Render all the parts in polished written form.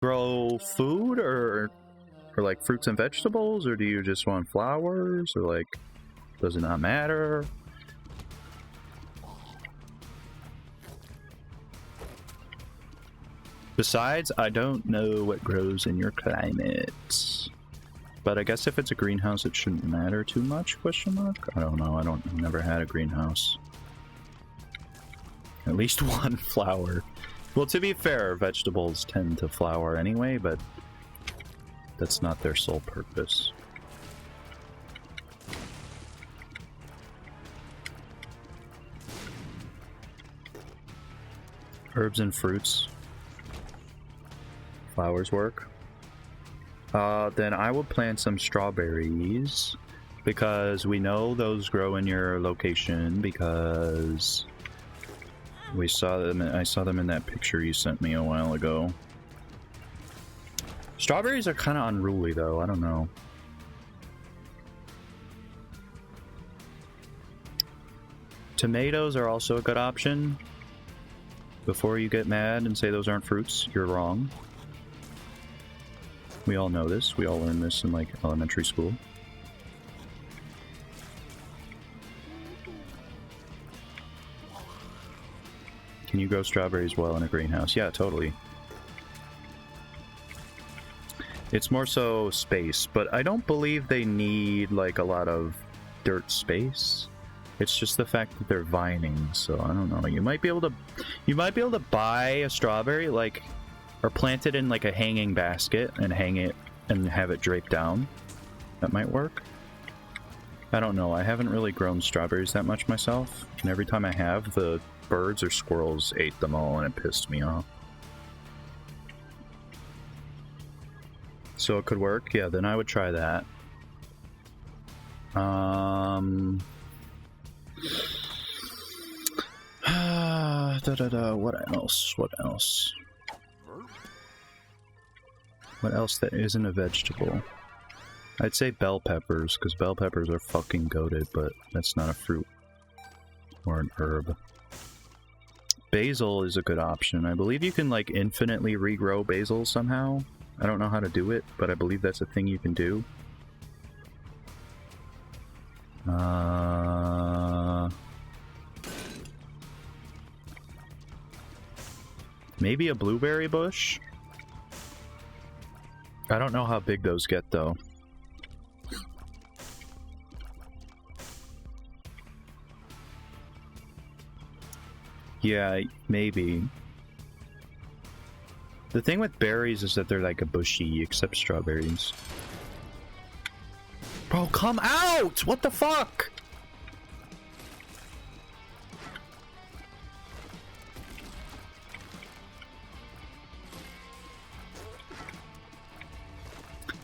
grow food or like fruits and vegetables, or do you just want flowers, or like does it not matter? Besides, I don't know what grows in your climate. But I guess if it's a greenhouse, it shouldn't matter too much, question mark? I don't know, I've never had a greenhouse. At least one flower. Well, to be fair, vegetables tend to flower anyway, but that's not their sole purpose. Herbs and fruits. Flowers work. Then I will plant some strawberries, because we know those grow in your location, because we saw them. I saw them in that picture you sent me a while ago. Strawberries are kind of unruly, though. I don't know. Tomatoes are also a good option. Before you get mad and say those aren't fruits, you're wrong. We all know this. We all learned this in, like, elementary school. Can you grow strawberries well in a greenhouse? Yeah, totally. It's more so space, but I don't believe they need, like, a lot of dirt space. It's just the fact that they're vining, so I don't know. You might be able to buy a strawberry, like, or plant it in like a hanging basket and hang it and have it draped down. That might work. I don't know. I haven't really grown strawberries that much myself, and every time I have, the birds or squirrels ate them all and it pissed me off. So it could work? Yeah, then I would try that. What else? What else? What else that isn't a vegetable? I'd say bell peppers, because bell peppers are fucking goated, but that's not a fruit or an herb. Basil is a good option. I believe you can, like, infinitely regrow basil somehow. I don't know how to do it, but I believe that's a thing you can do. Maybe a blueberry bush? I don't know how big those get, though. Yeah, maybe. The thing with berries is that they're like a bushy, except strawberries. Bro, come out! What the fuck?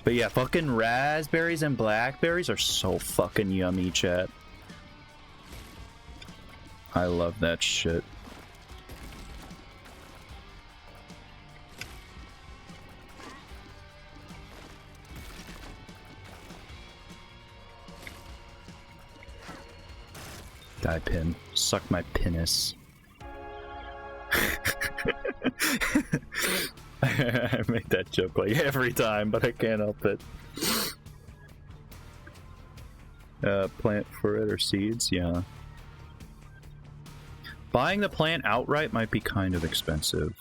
But yeah, fucking raspberries and blackberries are so fucking yummy, chat. I love that shit. Die pin. Suck my penis. I make that joke like every time, but I can't help it. Plant for it or seeds? Yeah. Buying the plant outright might be kind of expensive.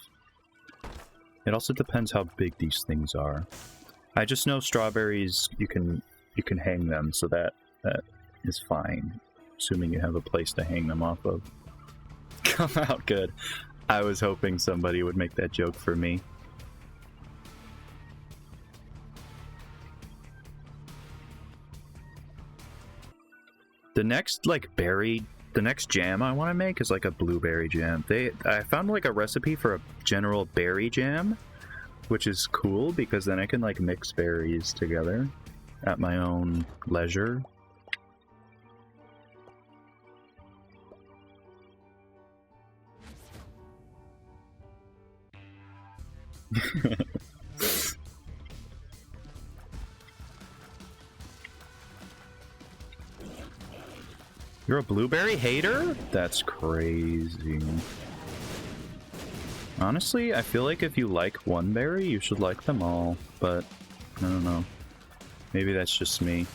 It also depends how big these things are. I just know strawberries, you can hang them, so that is fine. Assuming you have a place to hang them off of. Come out good. I was hoping somebody would make that joke for me. The next, like, the next jam I want to make is like a blueberry jam. I found like a recipe for a general berry jam, which is cool because then I can like mix berries together at my own leisure. You're a blueberry hater? That's crazy. Honestly, I feel like if you like one berry, you should like them all, but I don't know. Maybe that's just me.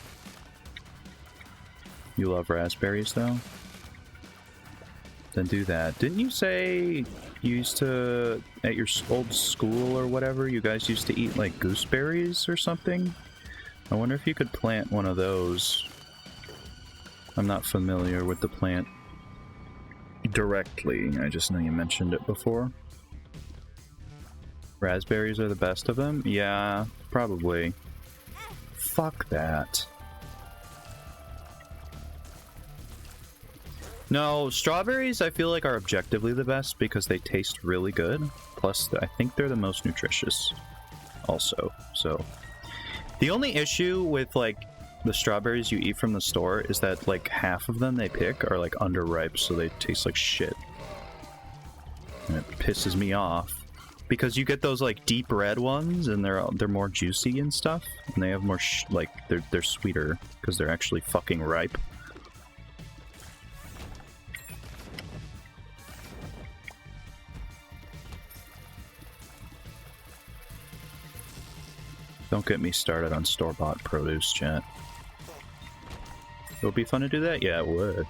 You love raspberries, though? Then do that. Didn't you say you used to, at your old school or whatever, you guys used to eat, like, gooseberries or something? I wonder if you could plant one of those. I'm not familiar with the plant directly. I just know you mentioned it before. Raspberries are the best of them? Yeah, probably. Fuck that. No, strawberries I feel like are objectively the best because they taste really good. Plus, I think they're the most nutritious also. So, the only issue with, like, the strawberries you eat from the store is that, like, half of them they pick are, like, underripe, so they taste like shit. And it pisses me off. Because you get those, like, deep red ones, and they're more juicy and stuff, and they have more, like, they're sweeter, because they're actually fucking ripe. Don't get me started on store-bought produce, chat. It would be fun to do that? Yeah, it would.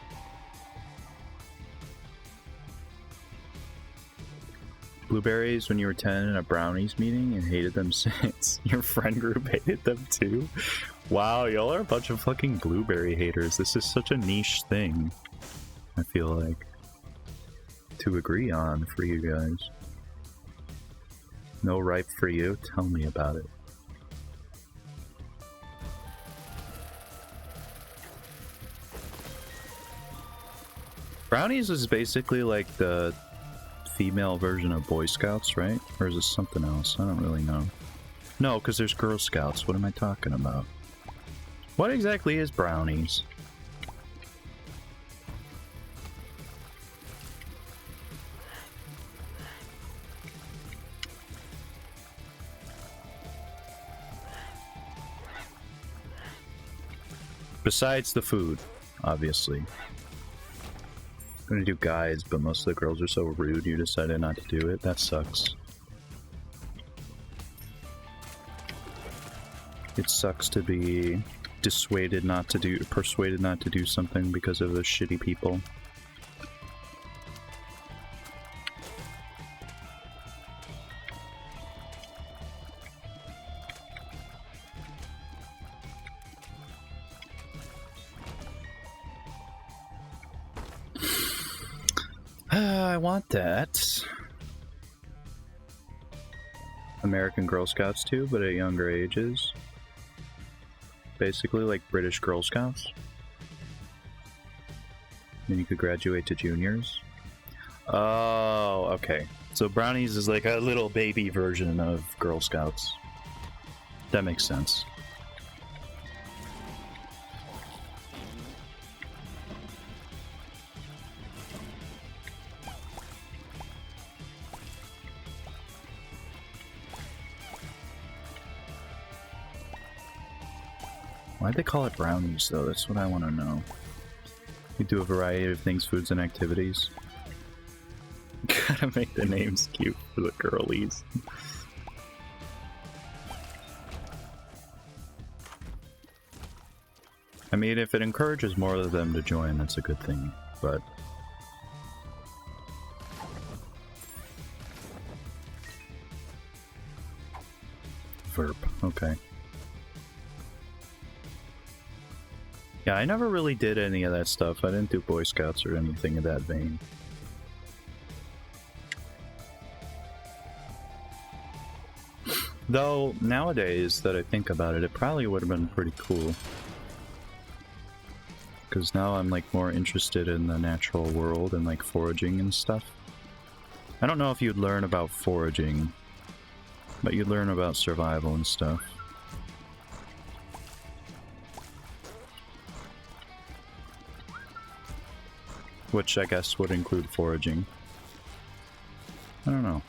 Blueberries when you were 10 in a brownies meeting and hated them since. Your friend group hated them too? Wow, y'all are a bunch of fucking blueberry haters. This is such a niche thing, I feel like, to agree on for you guys. No ripe for you? Tell me about it. Brownies is basically like the female version of Boy Scouts, right? Or is this something else? I don't really know. No, because there's Girl Scouts. What am I talking about? What exactly is brownies? Besides the food, obviously. I'm gonna do guys, but most of the girls are so rude you decided not to do it. That sucks. It sucks to be persuaded not to do something because of the shitty people. I want that. American Girl Scouts too, but at younger ages. Basically like British Girl Scouts. Then you could graduate to juniors. Oh, okay. So brownies is like a little baby version of Girl Scouts. That makes sense. Why'd they call it brownies, though? That's what I want to know. You do a variety of things, foods, and activities. Gotta make the names cute for the girlies. I mean, if it encourages more of them to join, that's a good thing, but... Verb, okay. Yeah, I never really did any of that stuff. I didn't do Boy Scouts or anything of that vein. Though, nowadays that I think about it, it probably would have been pretty cool. Because now I'm like more interested in the natural world and like foraging and stuff. I don't know if you'd learn about foraging, but you'd learn about survival and stuff. Which I guess would include foraging. I don't know.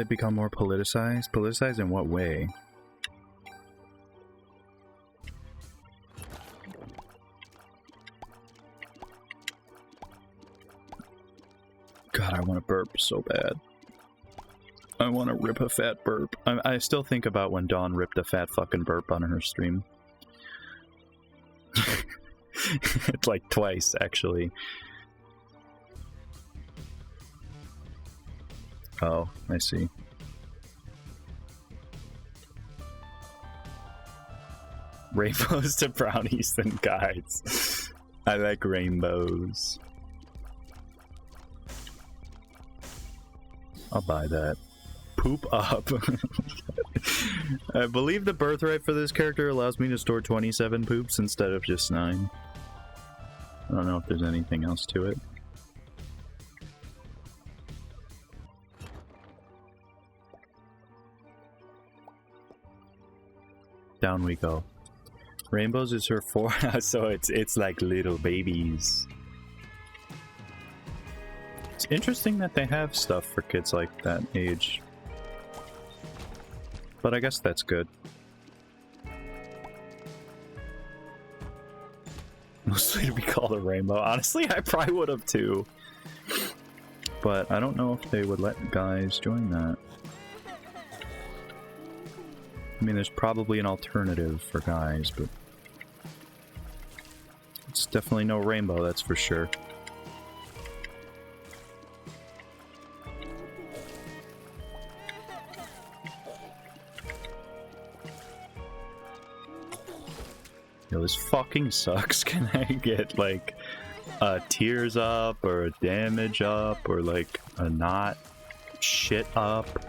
they've become more politicized? Politicized in what way? God, I want to burp so bad. I want to rip a fat burp. I still think about when Dawn ripped a fat fucking burp on her stream. It's like twice, actually. Oh, I see. Rainbows to brownies and guides. I like rainbows. I'll buy that. Poop up. I believe the birthright for this character allows me to store 27 poops instead of just 9. I don't know if there's anything else to it. Down we go. Rainbows is her 4, so it's like little babies. It's interesting that they have stuff for kids like that age. But I guess that's good. Mostly to be called a rainbow. Honestly, I probably would have too. But I don't know if they would let guys join that. I mean, there's probably an alternative for guys, but it's definitely no rainbow, that's for sure. Yo, this fucking sucks. Can I get, like, a tears up, or a damage up, or, like, a not shit up?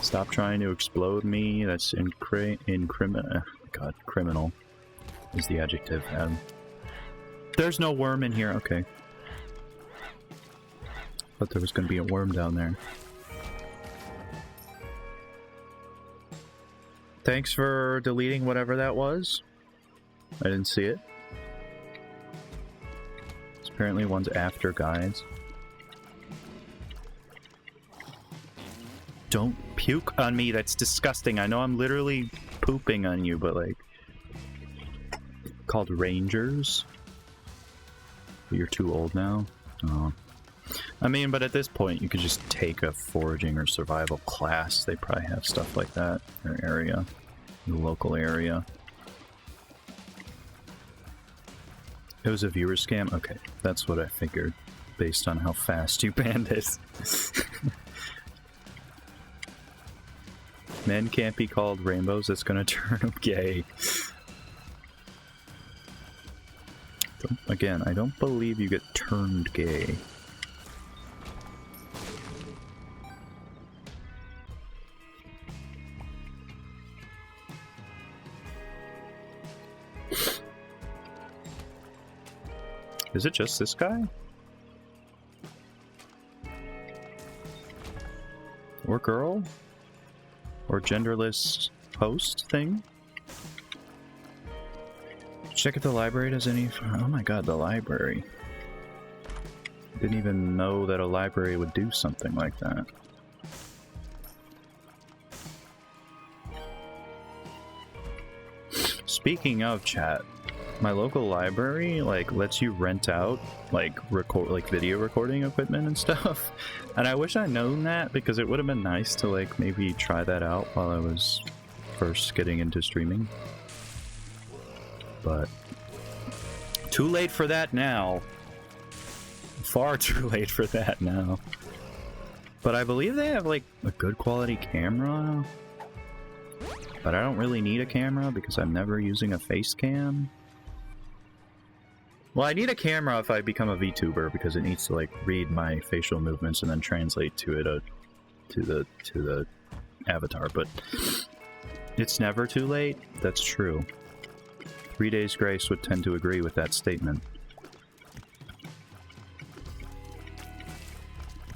Stop trying to explode me. That's God, criminal is the adjective. There's no worm in here. Okay. Thought there was going to be a worm down there. Thanks for deleting whatever that was. I didn't see it. It's apparently one's after guides. Don't puke on me, that's disgusting. I know I'm literally pooping on you, but like... Called rangers? You're too old now? Oh. I mean, but at this point, you could just take a foraging or survival class. They probably have stuff like that in their area. In the local area. It was a viewer scam? Okay, that's what I figured. Based on how fast you banned it. Men can't be called rainbows, that's gonna turn them gay. Again, I don't believe you get turned gay. Is it just this guy? Or girl? Or genderless host thing? Check at the library, does any... Oh my god, the library. Didn't even know that a library would do something like that. Speaking of chat, my local library, like, lets you rent out, like, video recording equipment and stuff. And I wish I'd known that, because it would have been nice to, like, maybe try that out while I was first getting into streaming. But too late for that now. Far too late for that now. But I believe they have, like, a good quality camera. But I don't really need a camera because I'm never using a face cam. Well, I need a camera if I become a VTuber because it needs to, like, read my facial movements and then translate to it to the avatar. But it's never too late. That's true. 3 Days Grace would tend to agree with that statement.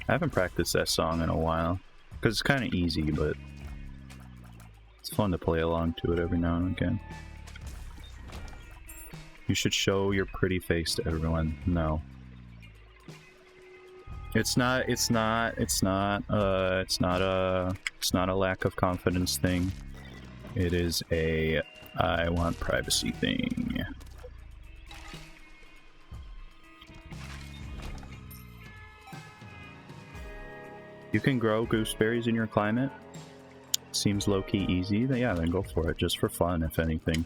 I haven't practiced that song in a while because it's kind of easy, but it's fun to play along to it every now and again. You should show your pretty face to everyone. No. It's not a lack of confidence thing. It is a I want privacy thing. You can grow gooseberries in your climate. Seems low-key easy. Yeah, then go for it, just for fun, if anything.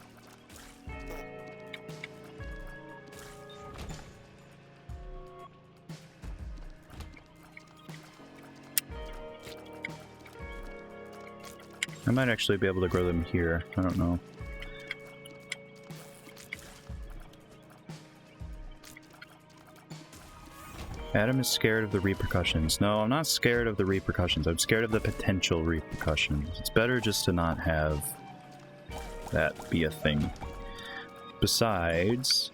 I might actually be able to grow them here. I don't know. Adam is scared of the repercussions. No, I'm not scared of the repercussions. I'm scared of the potential repercussions. It's better just to not have that be a thing. Besides,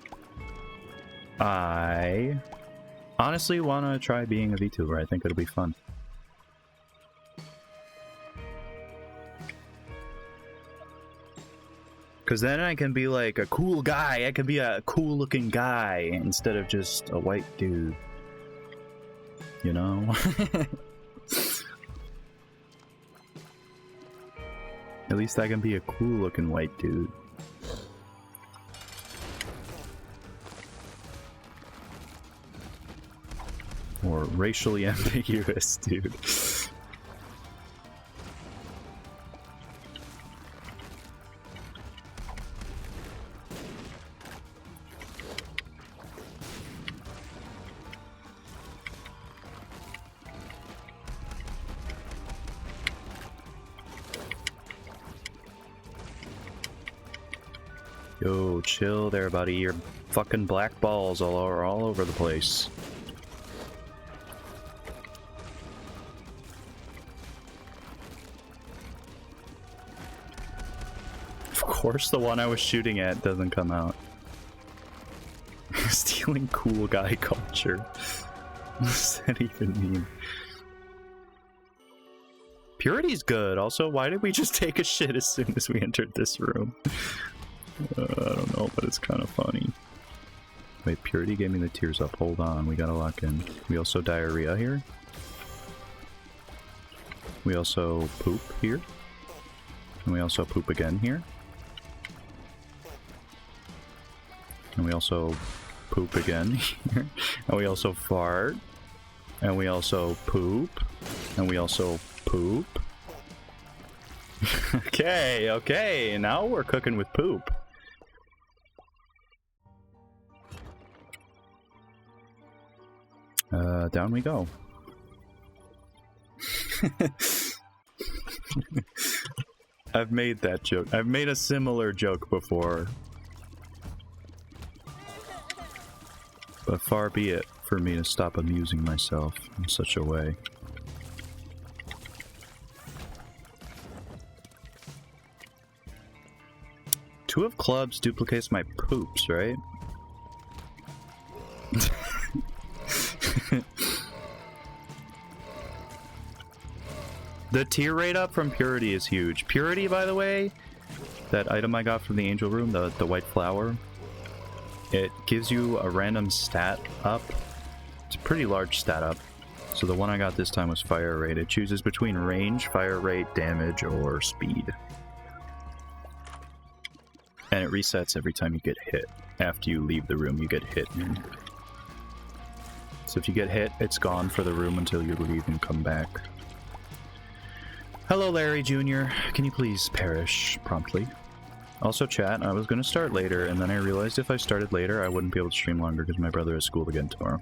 I honestly want to try being a VTuber. I think it'll be fun. Because then I can be like a cool guy. I can be a cool looking guy instead of just a white dude. You know? At least I can be a cool looking white dude. Or racially ambiguous dude. Yo, chill there, buddy. Your fucking black balls are all over the place. Of course the one I was shooting at doesn't come out. Stealing cool guy culture. What does that even mean? Purity's good. Also, why did we just take a shit as soon as we entered this room? I don't know, but it's kind of funny. Wait, Purity gave me the tears up. Hold on, we gotta lock in. We also diarrhea here. We also poop here. And we also poop again here. And we also poop again here. And we also fart. And we also poop. And we also poop. Okay, okay, now we're cooking with poop. Down we go. I've made that joke. I've made a similar joke before. But far be it for me to stop amusing myself in such a way. Two of clubs duplicates my poops, right? The tier rate up from Purity is huge. Purity, by the way, that item I got from the Angel Room, the white flower, it gives you a random stat up. It's a pretty large stat up. So the one I got this time was fire rate. It chooses between range, fire rate, damage, or speed. And it resets every time you get hit. After you leave the room, you get hit. So if you get hit, it's gone for the room until you leave and come back. Hello, Larry Jr. Can you please perish promptly? Also, chat, I was going to start later, and then I realized if I started later, I wouldn't be able to stream longer because my brother has school again tomorrow.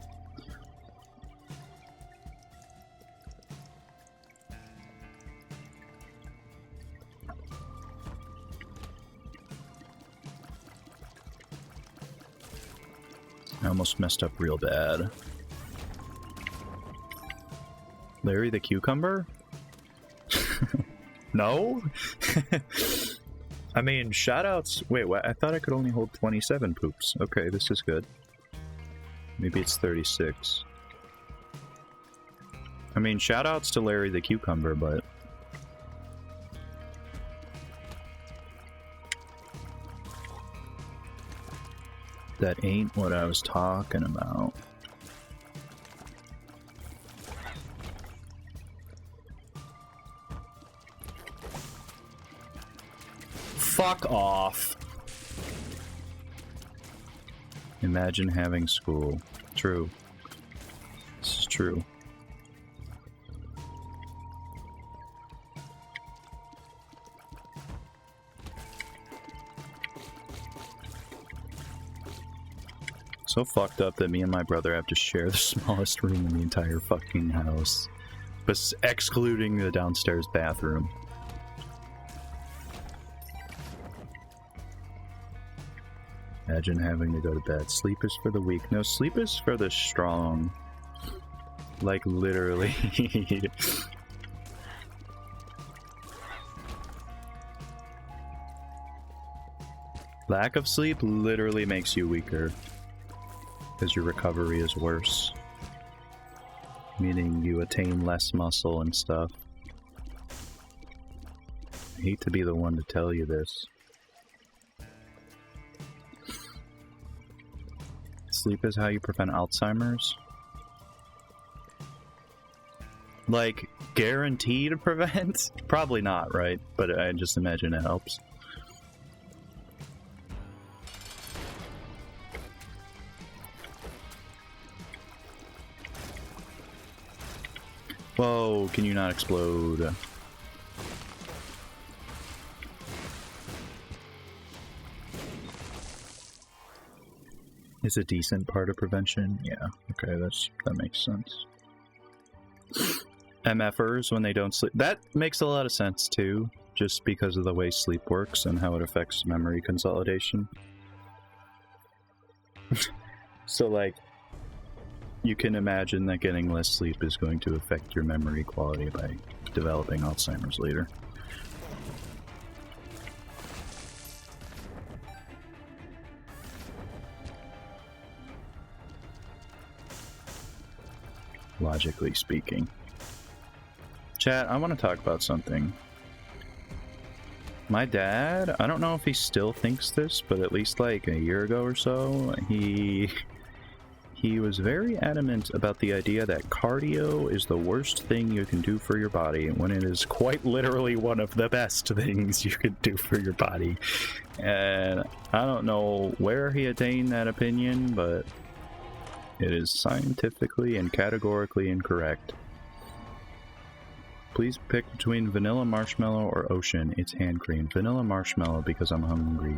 I almost messed up real bad. Larry the Cucumber? No? I mean, shoutouts... Wait, what? I thought I could only hold 27 poops. Okay, this is good. Maybe it's 36. I mean, shoutouts to Larry the Cucumber, but... that ain't what I was talking about. fuck off. Imagine having school. True. This is true. So fucked up that me and my brother have to share the smallest room in the entire fucking house. But excluding the downstairs bathroom. Imagine having to go to bed. Sleep is for the weak. No, sleep is for the strong. Like, literally. Lack of sleep literally makes you weaker. Because your recovery is worse. Meaning you attain less muscle and stuff. I hate to be the one to tell you this. Sleep is how you prevent Alzheimer's. Like, guaranteed to prevent? Probably not, right? But I just imagine it helps. Whoa, can you not explode? Is a decent part of prevention? Yeah, okay, that makes sense. MFers when they don't sleep. That makes a lot of sense too, just because of the way sleep works and how it affects memory consolidation. So like, you can imagine that getting less sleep is going to affect your memory quality by developing Alzheimer's later. Logically speaking. Chat, I want to talk about something. My dad, I don't know if he still thinks this, but at least like a year ago or so, he was very adamant about the idea that cardio is the worst thing you can do for your body, when it is quite literally one of the best things you could do for your body. And I don't know where he attained that opinion, but it is scientifically and categorically incorrect. Please pick between vanilla marshmallow or ocean. It's hand cream. Vanilla marshmallow because I'm hungry.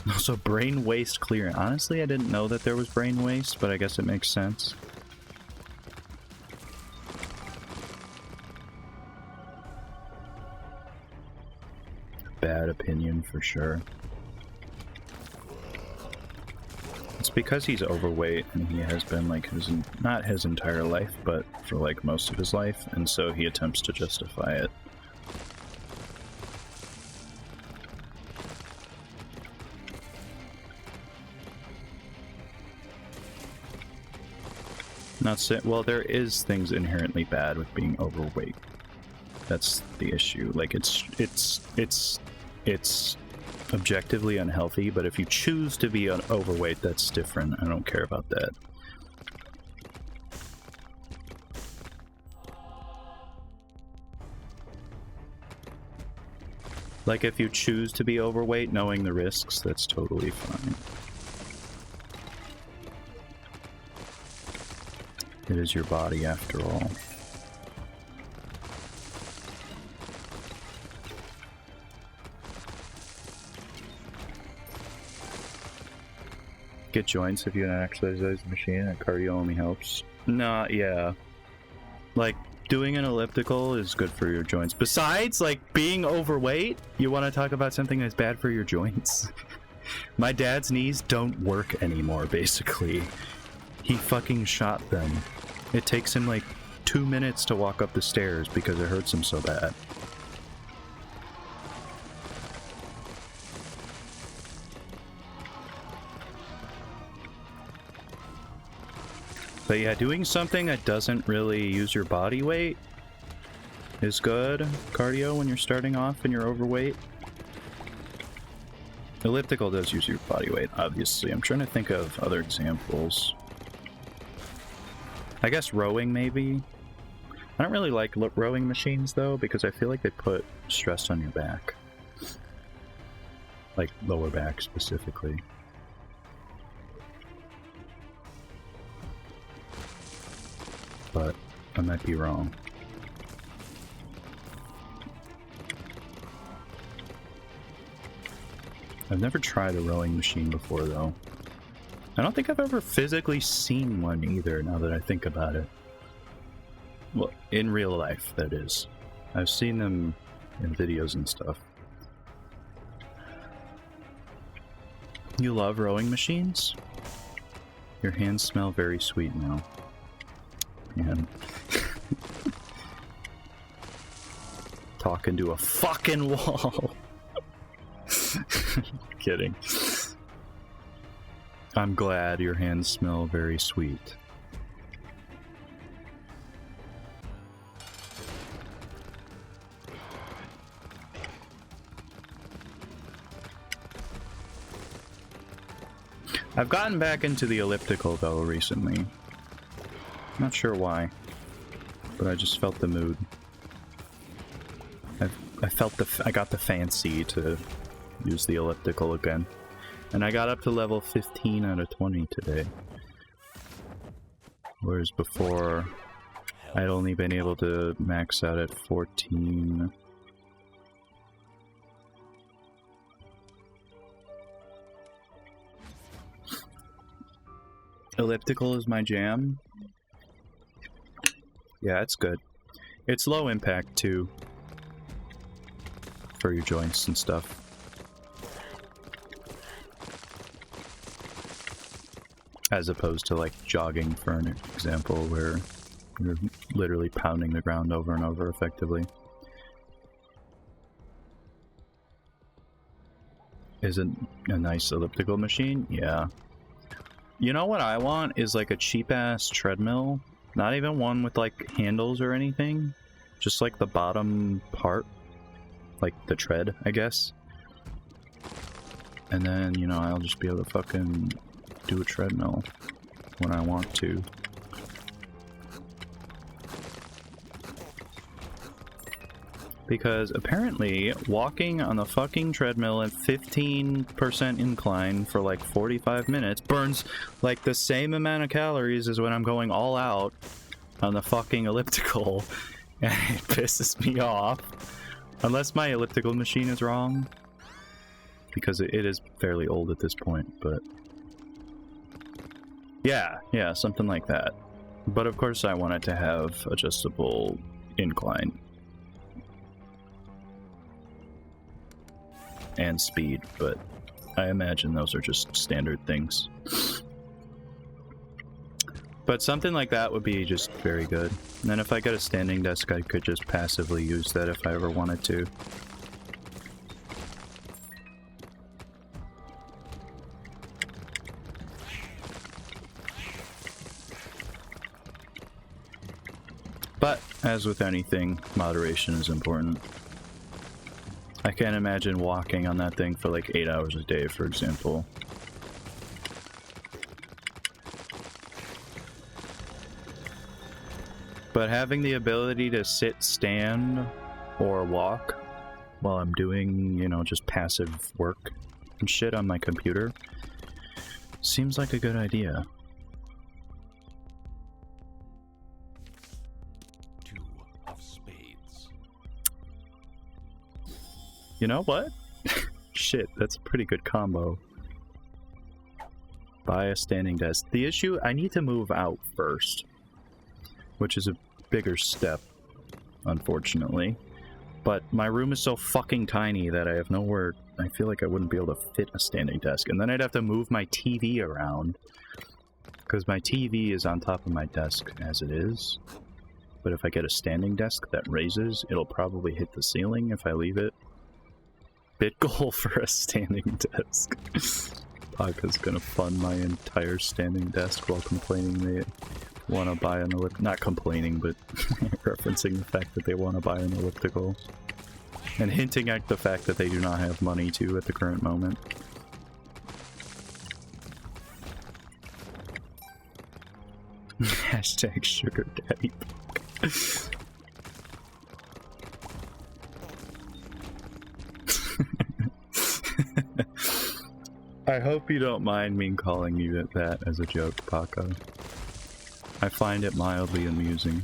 Also, brain waste clearing. Honestly, I didn't know that there was brain waste, but I guess it makes sense. Bad opinion for sure. It's because he's overweight, and he has been like not his entire life, but for like most of his life, and so he attempts to justify it. Not say, well, there is things inherently bad with being overweight. That's the issue. Like it's objectively unhealthy, but if you choose to be overweight, that's different. I don't care about that. Like if you choose to be overweight, knowing the risks, that's totally fine. It is your body after all. Get joints if you don't exercise the machine, and cardio only helps. Nah, yeah. Like, doing an elliptical is good for your joints. Besides, like, being overweight, you want to talk about something that's bad for your joints? My dad's knees don't work anymore, basically. He fucking shot them. It takes him, like, 2 minutes to walk up the stairs because it hurts him so bad. But yeah, doing something that doesn't really use your body weight is good cardio when you're starting off and you're overweight. Elliptical does use your body weight, obviously. I'm trying to think of other examples. I guess rowing, maybe? I don't really like rowing machines though, because I feel like they put stress on your back. Like lower back specifically. But I might be wrong. I've never tried a rowing machine before though. I don't think I've ever physically seen one either, now that I think about it. Well, in real life, that is. I've seen them in videos and stuff. You love rowing machines? Your hands smell very sweet now. Man. Talking to a fucking wall. Kidding. I'm glad your hands smell very sweet. I've gotten back into the elliptical though recently. Not sure why, but I just felt the mood. I got the fancy to use the elliptical again. And I got up to level 15 out of 20 today. Whereas before, I'd only been able to max out at 14. Elliptical is my jam. Yeah, it's good. It's low impact too. For your joints and stuff. As opposed to like jogging, for an example, where you're literally pounding the ground over and over effectively. Is it a nice elliptical machine? Yeah. You know what I want is like a cheap-ass treadmill. Not even one with like handles or anything. Just like the bottom part. Like the tread, I guess. And then, you know, I'll just be able to fucking do a treadmill when I want to. Because apparently, walking on the fucking treadmill at 15% incline for like 45 minutes burns like the same amount of calories as when I'm going all out on the fucking elliptical. And it pisses me off. Unless my elliptical machine is wrong. Because it is fairly old at this point, but... Yeah, something like that. But of course I want it to have adjustable incline. And speed, but I imagine those are just standard things. But something like that would be just very good. And then if I get a standing desk, I could just passively use that if I ever wanted to. But, as with anything, moderation is important. I can't imagine walking on that thing for like 8 hours a day, for example. But having the ability to sit, stand, or walk while I'm doing, you know, just passive work and shit on my computer seems like a good idea. Two of spades. You know what? Shit, that's a pretty good combo. Buy a standing desk. The issue, I need to move out first. Which is a bigger step, unfortunately. But my room is so fucking tiny that I have nowhere... I feel like I wouldn't be able to fit a standing desk. And then I'd have to move my TV around. Because my TV is on top of my desk as it is. But if I get a standing desk that raises, it'll probably hit the ceiling if I leave it. Bit goal for a standing desk. Paka's gonna fund my entire standing desk while complaining they want to buy an elliptical. Not complaining, but referencing the fact that they want to buy an elliptical. And hinting at the fact that they do not have money to at the current moment. Hashtag sugar daddy. I hope you don't mind me calling you that as a joke, Paco. I find it mildly amusing.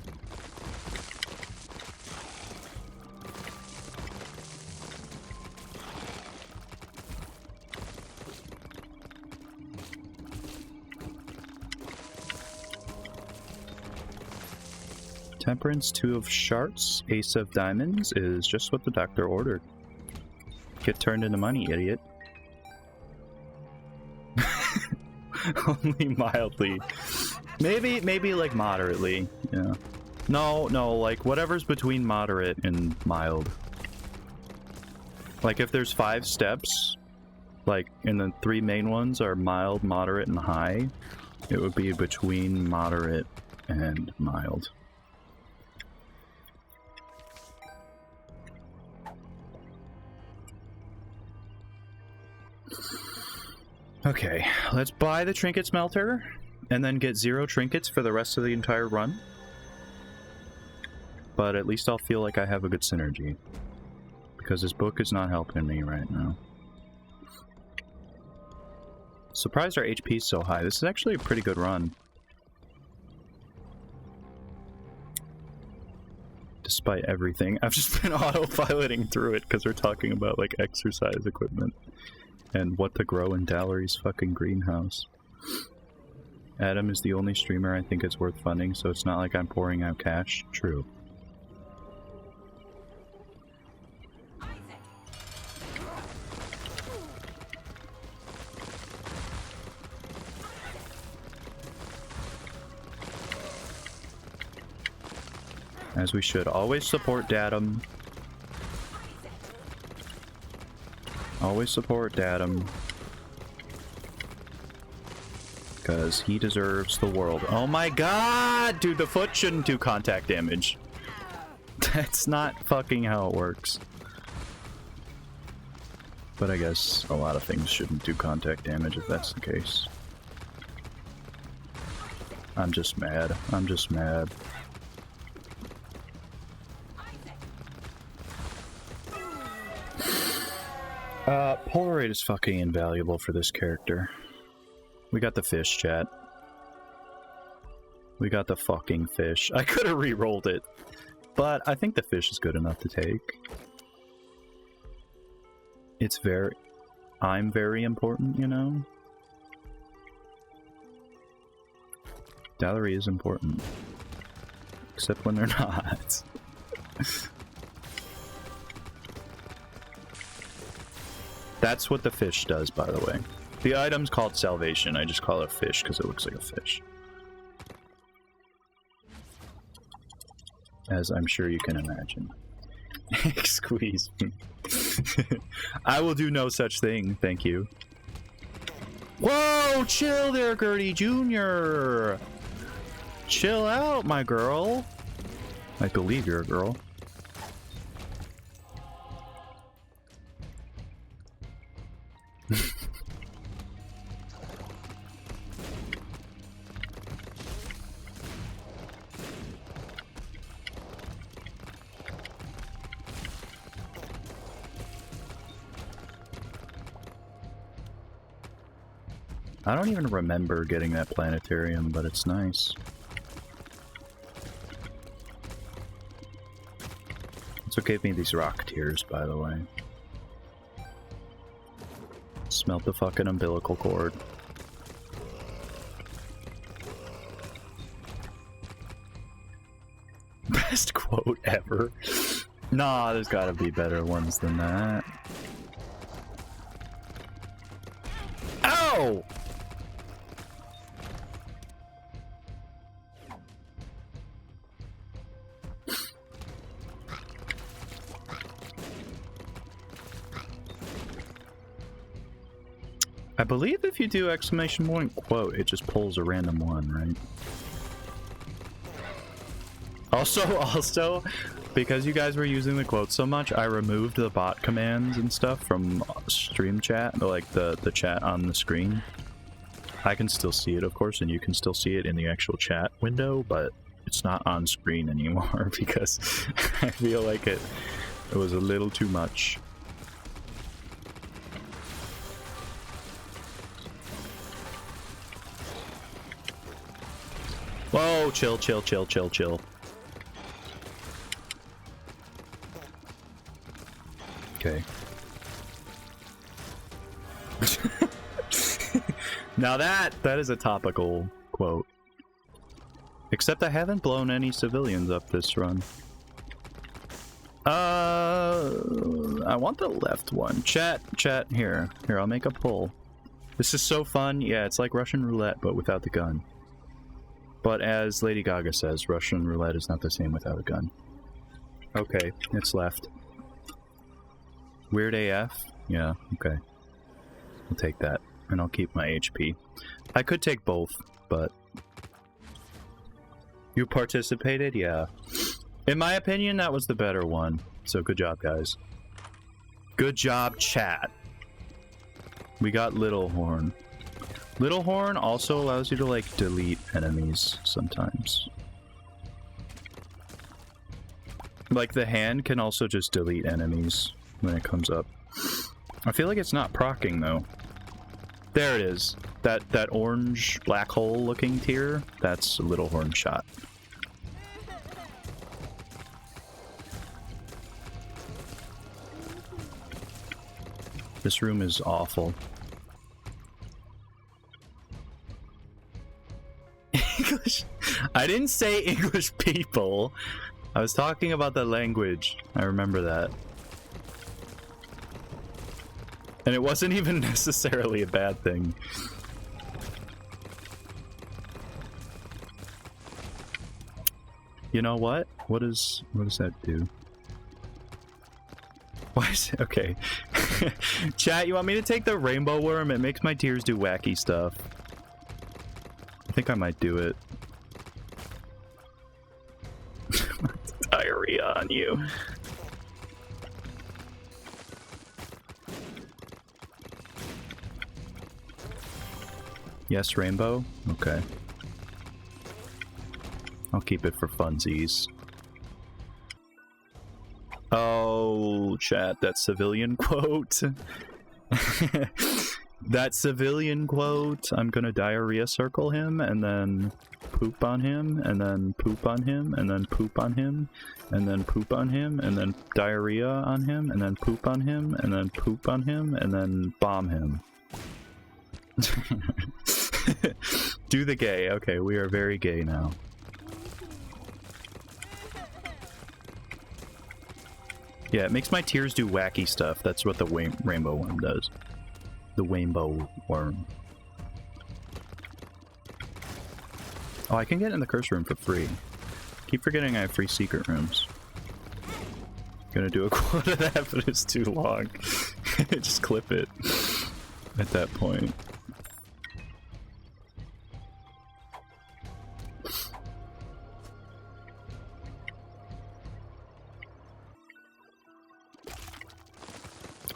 Temperance, 2 of Shards, Ace of Diamonds is just what the doctor ordered. Get turned into money, idiot. Only mildly. Maybe like moderately, yeah. No, like whatever's between moderate and mild. Like if there's 5 steps, like, and the 3 main ones are mild, moderate, and high, it would be between moderate and mild. Okay, let's buy the trinket smelter and then get 0 trinkets for the rest of the entire run. But at least I'll feel like I have a good synergy. Because this book is not helping me right now. Surprised our HP is so high. This is actually a pretty good run. Despite everything. I've just been auto-piloting through it because we're talking about like exercise equipment. And what to grow in Delirium's fucking greenhouse. Adam is the only streamer I think it's worth funding, so it's not like I'm pouring out cash. True. As we should. Always support Datum. Always support Datum. Because he deserves the world. Oh my god! Dude, the foot shouldn't do contact damage. That's not fucking how it works. But I guess a lot of things shouldn't do contact damage if that's the case. I'm just mad. I'm just mad. Polaroid is fucking invaluable for this character. We got the fish, chat. We got the fucking fish. I could have re-rolled it, but I think the fish is good enough to take. It's very... I'm very important, you know? Delirium is important. Except when they're not. That's what the fish does, by the way. The item's called Salvation. I just call it fish because it looks like a fish. As I'm sure you can imagine. Squeeze me. I will do no such thing, thank you. Whoa! Chill there, Gertie Jr. Chill out, my girl. I believe you're a girl. I don't even remember getting that planetarium, but it's nice. That's what gave me these rock tears, by the way. Smelt the fucking umbilical cord. Best quote ever. Nah, there's gotta be better ones than that. Ow! I believe if you do exclamation point quote, it just pulls a random one, right? Also, because you guys were using the quotes so much, I removed the bot commands and stuff from stream chat, like the chat on the screen. I can still see it, of course, and you can still see it in the actual chat window, but it's not on screen anymore because I feel like it was a little too much. Whoa, chill, chill, chill, chill, chill. Okay. Now that is a topical quote. Except I haven't blown any civilians up this run. I want the left one. Chat, here, I'll make a poll. This is so fun. Yeah, it's like Russian roulette, but without the gun. But as Lady Gaga says, Russian roulette is not the same without a gun. Okay, it's left. Weird AF? Yeah, okay. I'll take that, and I'll keep my HP. I could take both, but... You participated? Yeah. In my opinion, that was the better one. So good job, guys. Good job, chat. We got Little Horn. Little Horn also allows you to, like, delete enemies sometimes. Like, the hand can also just delete enemies when it comes up. I feel like it's not proccing, though. There it is. That orange black hole looking tier, that's a Little Horn shot. This room is awful. English. I didn't say English people. I was talking about the language. I remember that. And it wasn't even necessarily a bad thing. You know what? What does that do? Why is it? Okay. Chat, you want me to take the rainbow worm? It makes my tears do wacky stuff. I think I might do it. Diarrhea on you. Yes, rainbow? Okay. I'll keep it for funsies. Oh, chat, that civilian quote. That civilian quote. I'm gonna diarrhea circle him, and then poop on him, and then poop on him, and then poop on him, and then poop on him, and then diarrhea on him, and then poop on him, and then poop on him, and then bomb him. Do the gay. Okay, we are very gay now. Yeah, it makes my tears do wacky stuff. That's what the rainbow worm does. The rainbow worm. Oh, I can get in the curse room for free. Keep forgetting I have free secret rooms. Gonna do a quote of that, but it's too long. Just clip it at that point.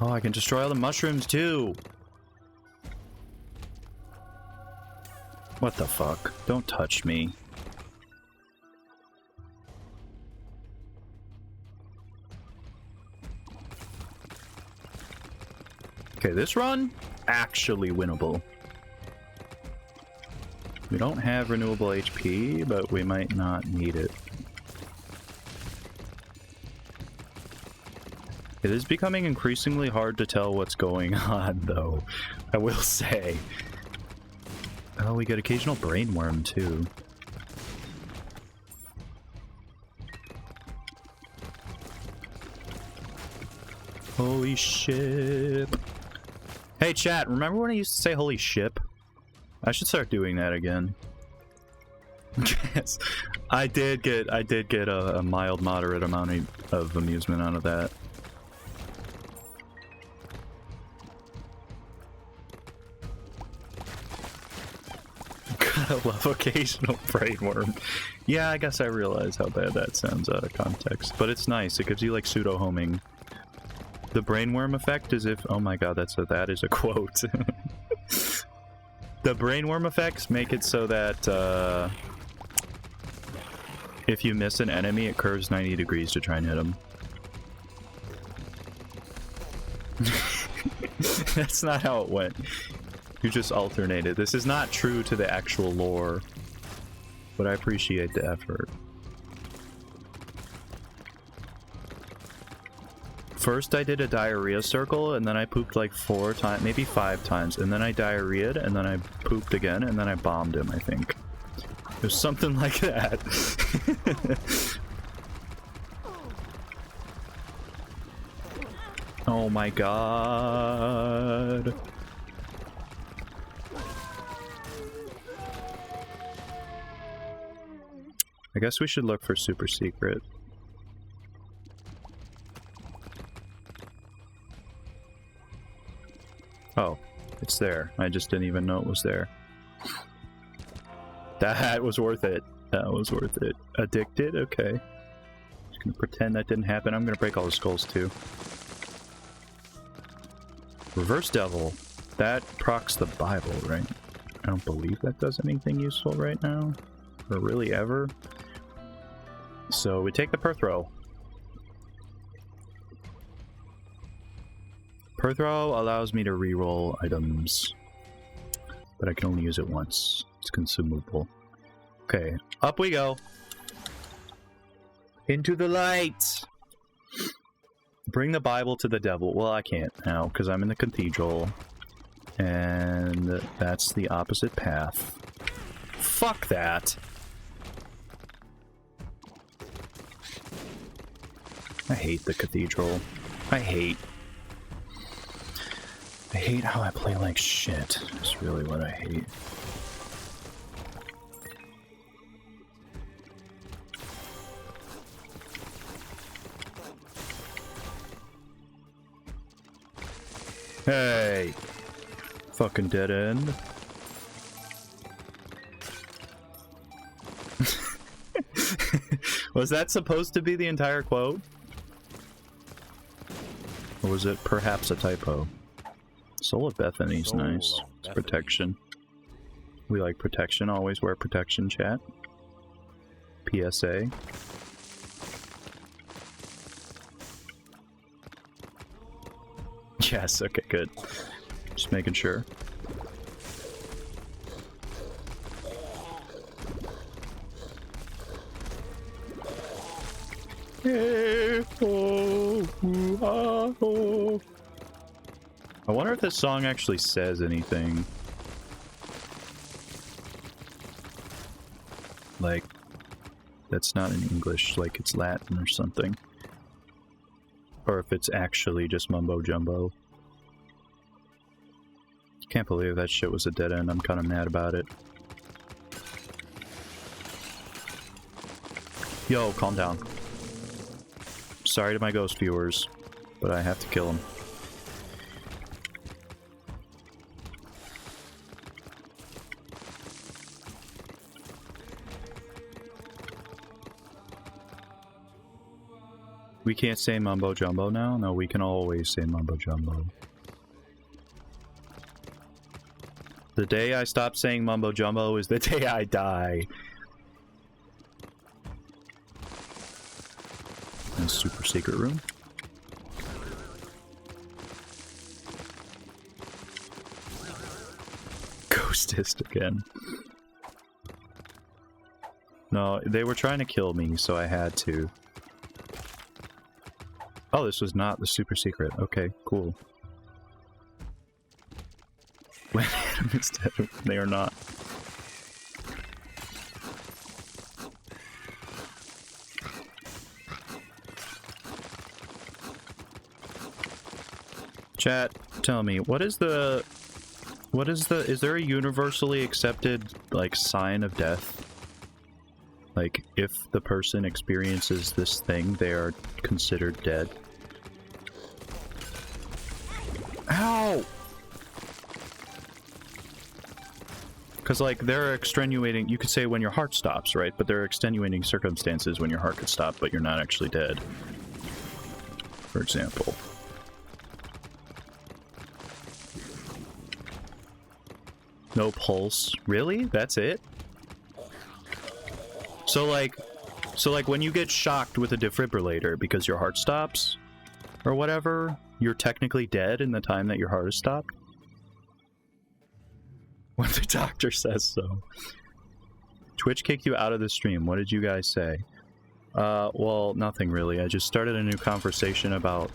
Oh, I can destroy all the mushrooms too! What the fuck? Don't touch me. Okay, this run, actually winnable. We don't have renewable HP, but we might not need it. It is becoming increasingly hard to tell what's going on, though, I will say. Oh, we get occasional brainworm, too. Holy shit. Hey, chat, remember when I used to say holy ship? I should start doing that again. Yes, I did get a mild, moderate amount of amusement out of that. Gotta love occasional brainworm. Yeah, I guess I realize how bad that sounds out of context, but it's nice. It gives you like pseudo homing. The brainworm effect is if, oh my god, that is a quote. The brainworm effects make it so that if you miss an enemy, it curves 90 degrees to try and hit them. That's not how it went. You just alternated. This is not true to the actual lore. but I appreciate the effort. First I did a diarrhea circle, and then I pooped like 4 times, maybe 5 times, and then I diarrheaed, and then I pooped again, and then I bombed him, I think. It was something like that. Oh my god. I guess we should look for super secret. Oh, it's there. I just didn't even know it was there. That was worth it. That was worth it. Addicted? Okay. Just gonna pretend that didn't happen. I'm gonna break all the skulls too. Reverse Devil. That procs the Bible, right? I don't believe that does anything useful right now. Or really ever. So we take the Perthrow. Perthrow allows me to reroll items, but I can only use it once. It's consumable. Okay, up we go. Into the light! Bring the Bible to the devil. Well, I can't now, because I'm in the cathedral. And that's the opposite path. Fuck that! I hate the cathedral. I hate how I play like shit. That's really what I hate. Hey! Fucking dead end. Was that supposed to be the entire quote? Or was it perhaps a typo? Soul of Bethany's nice. It's protection. We like protection. Always wear protection, chat. PSA. Yes, okay, good. Just making sure. I wonder if this song actually says anything. Like, that's not in English, like it's Latin or something. Or if it's actually just mumbo jumbo. Can't believe that shit was a dead end. I'm kind of mad about it. Yo, calm down. Sorry to my ghost viewers, but I have to kill him. We can't say mumbo jumbo now? No, we can always say mumbo jumbo. The day I stop saying mumbo jumbo is the day I die. And super secret room. Ghostist again. No, they were trying to kill me, so I had to. Oh, this was not the super secret. Okay, cool. When Adam is dead, they are not. Chat, tell me, is there a universally accepted, like, sign of death? Like, if the person experiences this thing, they are considered dead. Ow! Because, like, there are extenuating... You could say when your heart stops, right? But there are extenuating circumstances when your heart could stop, but you're not actually dead. For example. No pulse. Really? That's it? So like when you get shocked with a defibrillator because your heart stops, or whatever, you're technically dead in the time that your heart has stopped? When the doctor says so. Twitch kicked you out of the stream. What did you guys say? Well, nothing really. I just started a new conversation about,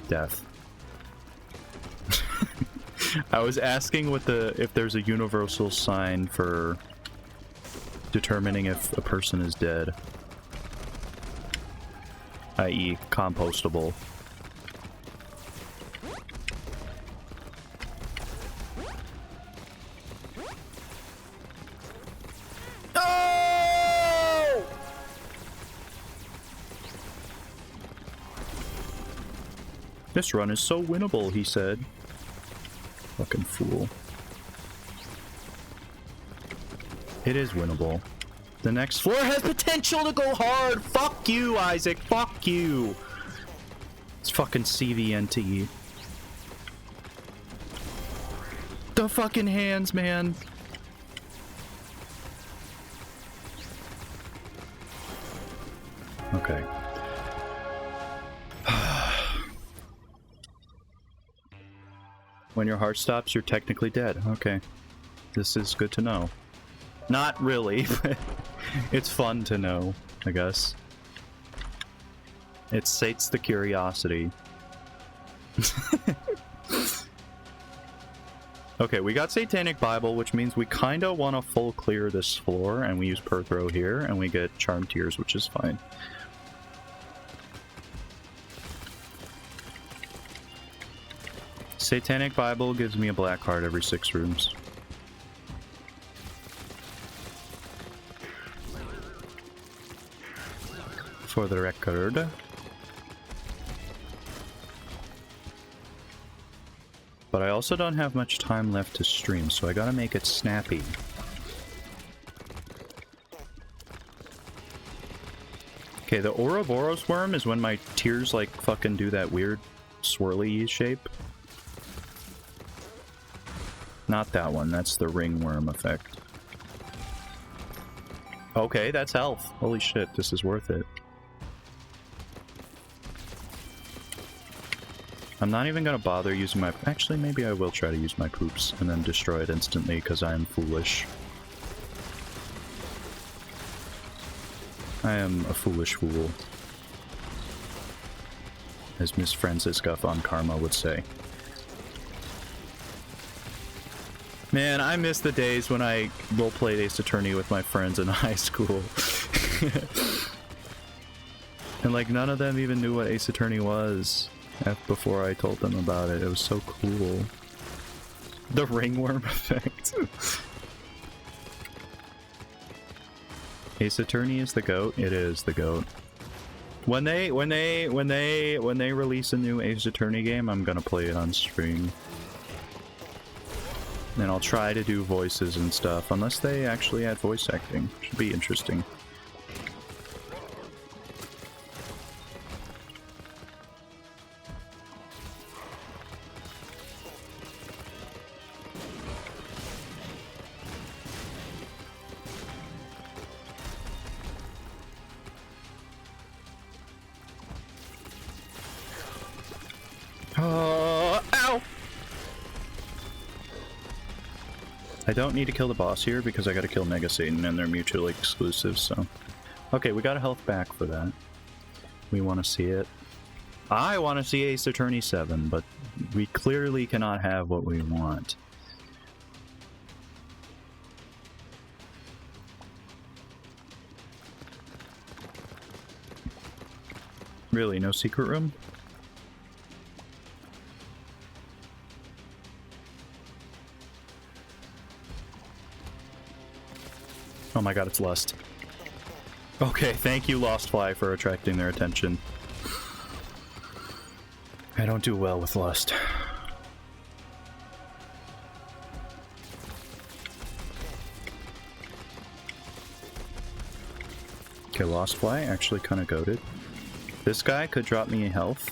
death. I was asking if there's a universal sign for determining if a person is dead. I.e., compostable. Oh! This run is so winnable, he said. Fucking fool. It is winnable. The next floor has potential to go hard! Fuck you, Isaac! Fuck you! It's fucking CVNT. The fucking hands, man! Okay. When your heart stops, you're technically dead. Okay. This is good to know. Not really, but it's fun to know, I guess. It sates the curiosity. Okay, we got Satanic Bible, which means we kinda want to full clear this floor, and we use per throw here, and we get Charm Tears, which is fine. Satanic Bible gives me a black heart every 6 rooms. For the record. But I also don't have much time left to stream, so I gotta make it snappy. Okay, the Ouroboros worm is when my tears like fucking do that weird swirly shape. Not that one, that's the ringworm effect. Okay, that's health. Holy shit, this is worth it. I'm not even gonna bother using my... Actually, maybe I will try to use my poops and then destroy it instantly because I am foolish. I am a foolish fool. As Miss Francisca von Karma would say. Man, I miss the days when I roleplayed Ace Attorney with my friends in high school. And like none of them even knew what Ace Attorney was before I told them about it. It was so cool. The ringworm effect. Ace Attorney is the GOAT. It is the GOAT. When they release a new Ace Attorney game, I'm gonna play it on stream. And I'll try to do voices and stuff, unless they actually add voice acting. Should be interesting. Ow! I don't need to kill the boss here because I gotta kill Mega Satan and they're mutually exclusive, so... Okay, we got a health back for that. We want to see it. I want to see Ace Attorney 7, but we clearly cannot have what we want. Really, no secret room? Oh my god, it's Lust. Okay, thank you, Lost Fly, for attracting their attention. I don't do well with Lust. Okay, Lost Fly actually kind of goated. This guy could drop me health.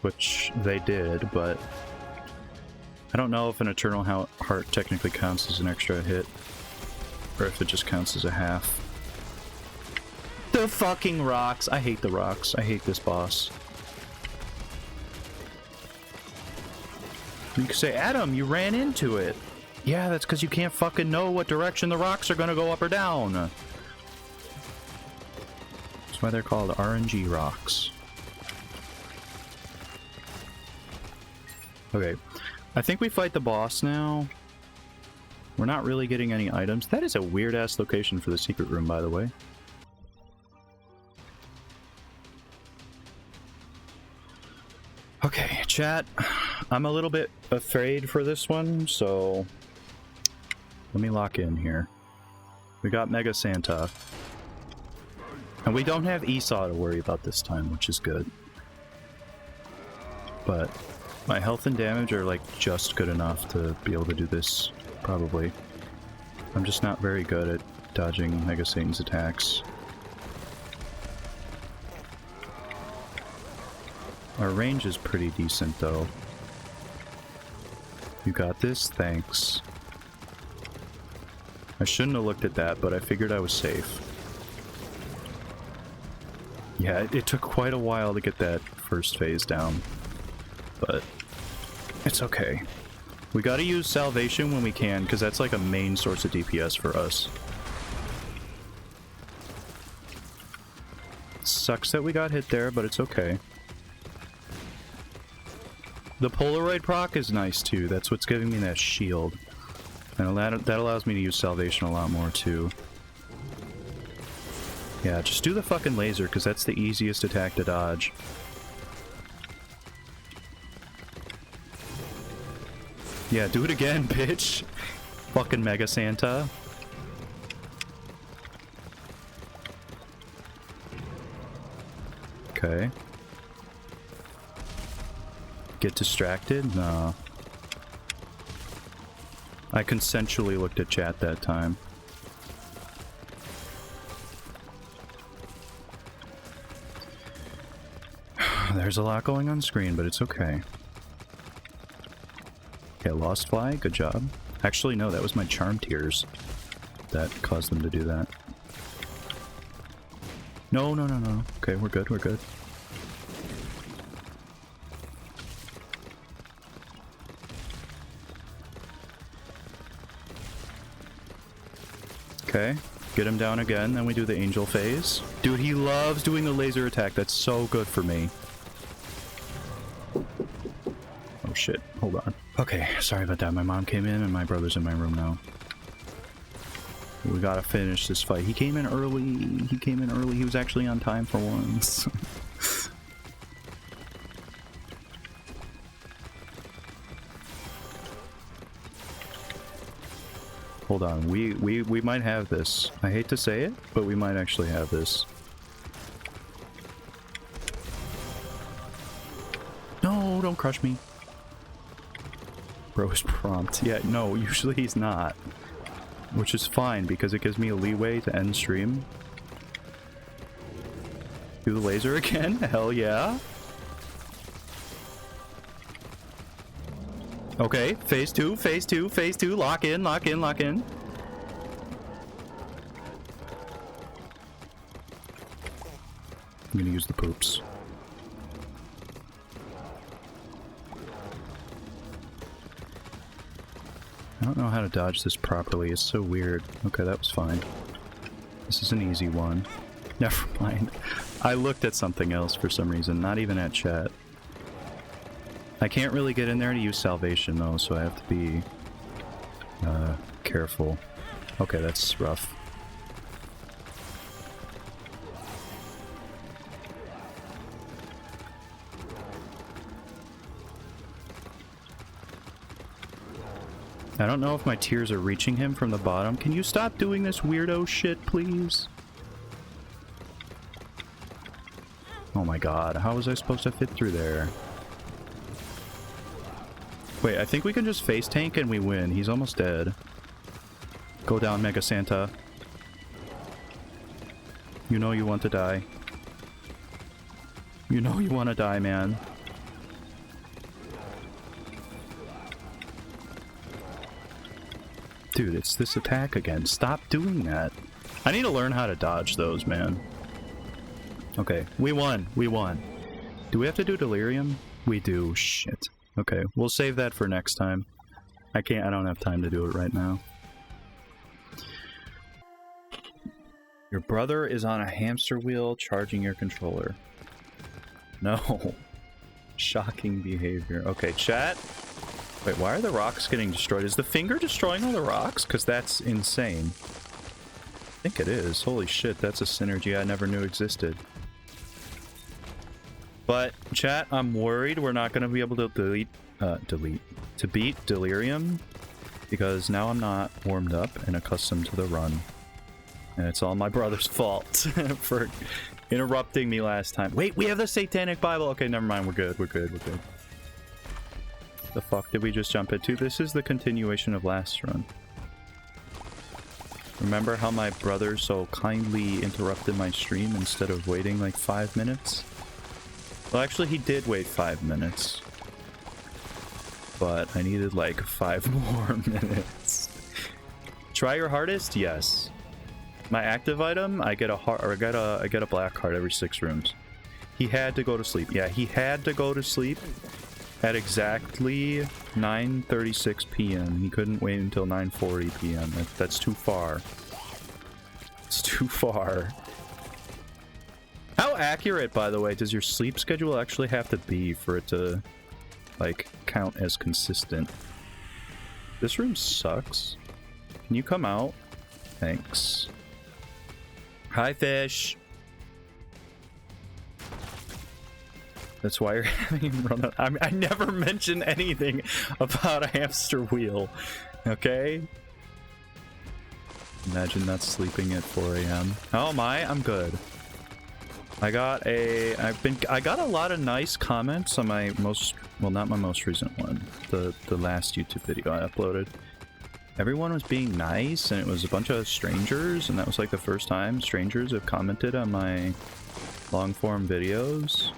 Which they did, but... I don't know if an Eternal Heart technically counts as an extra hit, or if it just counts as a half. The fucking rocks! I hate the rocks. I hate this boss. You can say, Adam, you ran into it. Yeah, that's because you can't fucking know what direction the rocks are gonna go up or down. That's why they're called RNG rocks. Okay, I think we fight the boss now. We're not really getting any items. That is a weird-ass location for the secret room, by the way. Okay, chat. I'm a little bit afraid for this one, so let me lock in here. We got Mega Santa. And we don't have Esau to worry about this time, which is good. But my health and damage are like just good enough to be able to do this, probably. I'm just not very good at dodging Mega Satan's attacks. Our range is pretty decent, though. You got this? Thanks. I shouldn't have looked at that, but I figured I was safe. Yeah, it took quite a while to get that first phase down, but it's okay. We gotta use Salvation when we can, because that's like a main source of DPS for us. Sucks that we got hit there, but it's okay. The Polaroid proc is nice too. That's what's giving me that shield. And that allows me to use Salvation a lot more too. Yeah, just do the fucking laser, because that's the easiest attack to dodge. Yeah, do it again, bitch! Fucking Mega Santa. Okay. Get distracted? No. I consensually looked at chat that time. There's a lot going on screen, but it's okay. Okay, Lost Fly, good job. Actually, no, that was my Charm Tears that caused them to do that. No, no, no, no. Okay, we're good, we're good. Okay, get him down again, then we do the angel phase. Dude, he loves doing the laser attack. That's so good for me. Oh shit, hold on. Okay, sorry about that. My mom came in and my brother's in my room now. We gotta finish this fight. He came in early. He came in early. He was actually on time for once. Hold on, we might have this. I hate to say it, but we might actually have this. No, don't crush me. Bro is prompt. Yeah, no, usually he's not. Which is fine, because it gives me a leeway to end stream. Do the laser again? Hell yeah. Okay, phase two, phase two, phase two. Lock in, lock in, lock in. I'm gonna use the poops. I don't know how to dodge this properly. It's so weird. Okay, that was fine. This is an easy one. Never mind. I looked at something else for some reason, not even at chat. I can't really get in there to use Salvation though, so I have to be careful. Okay, that's rough. I don't know if my tears are reaching him from the bottom. Can you stop doing this weirdo shit, please? Oh my god, how was I supposed to fit through there? Wait, I think we can just face tank and we win. He's almost dead. Go down, Mega Santa. You know you want to die. You know you want to die, man. Dude, it's this attack again. Stop doing that. I need to learn how to dodge those, man. Okay, we won. We won. Do we have to do Delirium? We do. Shit. Okay, we'll save that for next time. I don't have time to do it right now. Your brother is on a hamster wheel charging your controller. No. Shocking behavior. Okay, chat. Wait, why are the rocks getting destroyed? Is the finger destroying all the rocks? Because that's insane. I think it is. Holy shit, that's a synergy I never knew existed. But, chat, I'm worried we're not going to be able to to beat Delirium, because now I'm not warmed up and accustomed to the run. And it's all my brother's fault for interrupting me last time. Wait, we have the Satanic Bible! Okay, never mind, we're good, we're good, we're good. The fuck did we just jump into? This is the continuation of last run. Remember how my brother so kindly interrupted my stream instead of waiting like 5 minutes? Well, actually, he did wait 5 minutes. But I needed like 5 more minutes. Try your hardest? Yes. My active item, I get a heart, or I get a black heart every 6 rooms. He had to go to sleep. Yeah, he had to go to sleep at exactly 9:36 p.m. He couldn't wait until 9:40 p.m. That's too far. It's too far. How accurate, by the way, does your sleep schedule actually have to be for it to, like, count as consistent? This room sucks. Can you come out? Thanks. Hi, fish. That's why you're having him run out. I never mentioned anything about a hamster wheel. Okay? Imagine not sleeping at 4 a.m. Oh my, I'm good. I got a lot of nice comments on my most, well, not my most recent one, the last YouTube video I uploaded. Everyone was being nice, and it was a bunch of strangers, and that was like the first time strangers have commented on my long-form videos.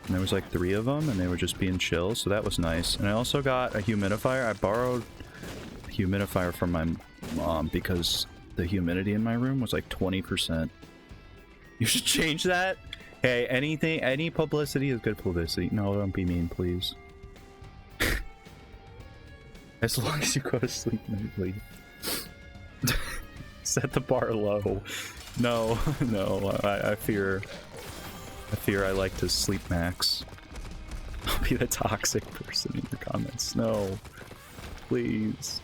And there was like 3 of them, and they were just being chill, so that was nice. And I also got a humidifier. I borrowed a humidifier from my mom because the humidity in my room was like 20%. You should change that. Hey, any publicity is good publicity. No, don't be mean, please. As long as you go to sleep nightly. Set the bar low. No, no, I fear I like to sleep max. I'll be the toxic person in the comments. No, please.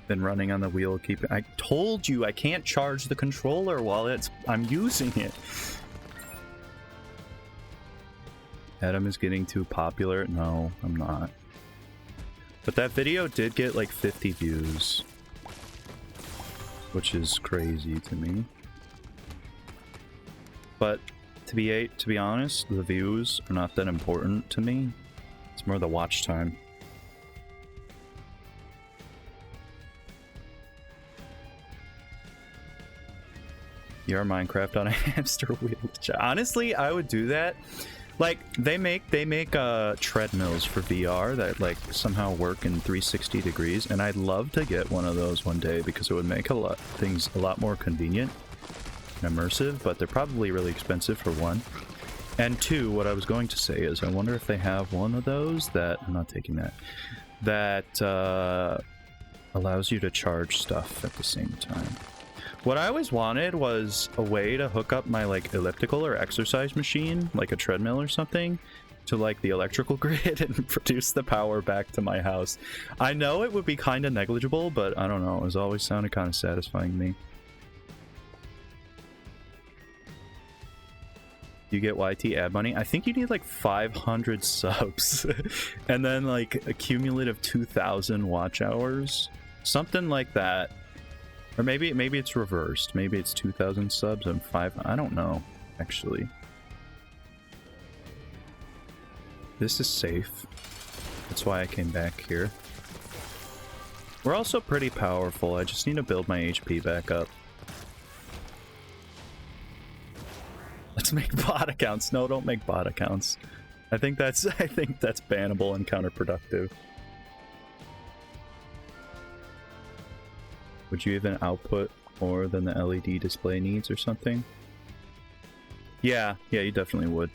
Been running on the wheel, I told you I can't charge the controller while I'm using it. Adam is getting too popular. No, I'm not. But that video did get like 50 views, which is crazy to me. But to be honest, the views are not that important to me. It's more the watch time. Your Minecraft on a hamster wheel. Honestly, I would do that. Like, they make treadmills for VR that like somehow work in 360 degrees, and I'd love to get one of those one day because it would make things a lot more convenient and immersive, but they're probably really expensive for 1. And 2, what I was going to say is I wonder if they have one of those that, I'm not taking that allows you to charge stuff at the same time. What I always wanted was a way to hook up my like elliptical or exercise machine, like a treadmill or something, to like the electrical grid and produce the power back to my house. I know it would be kind of negligible, but I don't know, it was always sounded kind of satisfying to me. You get YT ad money? I think you need like 500 subs and then like a cumulative 2,000 watch hours, something like that. Or maybe it's reversed. Maybe it's 2,000 subs and 5. I don't know, actually. This is safe. That's why I came back here. We're also pretty powerful. I just need to build my HP back up. Let's make bot accounts. No, don't make bot accounts. I think that's bannable and counterproductive. Would you even output more than the LED display needs or something? Yeah, you definitely would.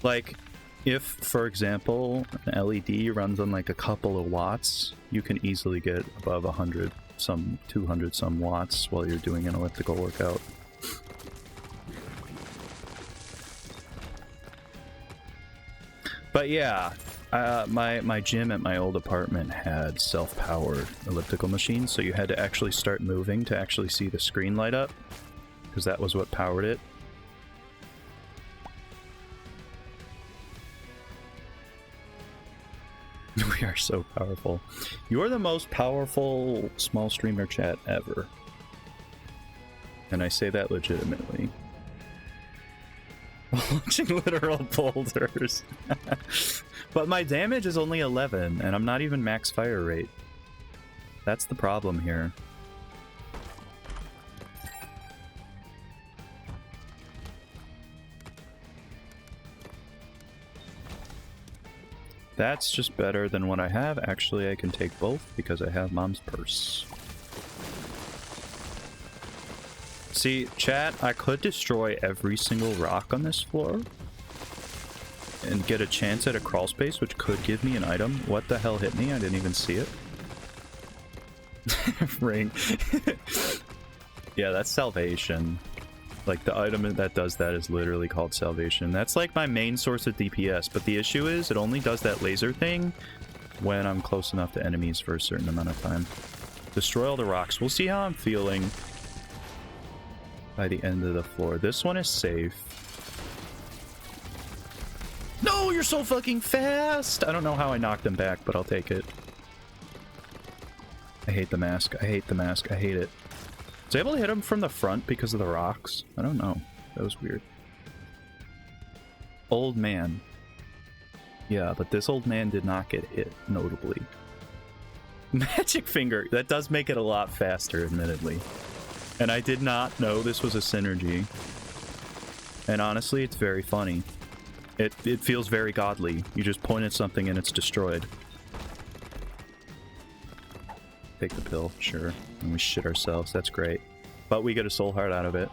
Like, if, for example, an LED runs on like a couple of watts, you can easily get above 100, some 200 some watts while you're doing an elliptical workout. But yeah, my gym at my old apartment had self-powered elliptical machines, so you had to actually start moving to actually see the screen light up, because that was what powered it. We are so powerful. You're the most powerful small streamer chat ever. And I say that legitimately. Launching literal boulders. But my damage is only 11, and I'm not even max fire rate. That's the problem here. That's just better than what I have. Actually, I can take both because I have mom's purse. See, chat, I could destroy every single rock on this floor and get a chance at a crawl space, which could give me an item. What the hell hit me? I didn't even see it. Ring. Yeah, that's salvation. Like, the item that does that is literally called salvation. That's like my main source of DPS, but the issue is it only does that laser thing when I'm close enough to enemies for a certain amount of time. Destroy all the rocks. We'll see how I'm feeling by the end of the floor. This one is safe. No, you're so fucking fast! I don't know how I knocked him back, but I'll take it. I hate the mask. I hate the mask. I hate it. Was I able to hit him from the front because of the rocks? I don't know. That was weird. Old man. Yeah, but this old man did not get hit, notably. Magic finger. That does make it a lot faster, admittedly. And I did not know this was a synergy. And honestly, it's very funny. It feels very godly. You just point at something and it's destroyed. Take the pill, sure. And we shit ourselves, that's great. But we get a soul heart out of it.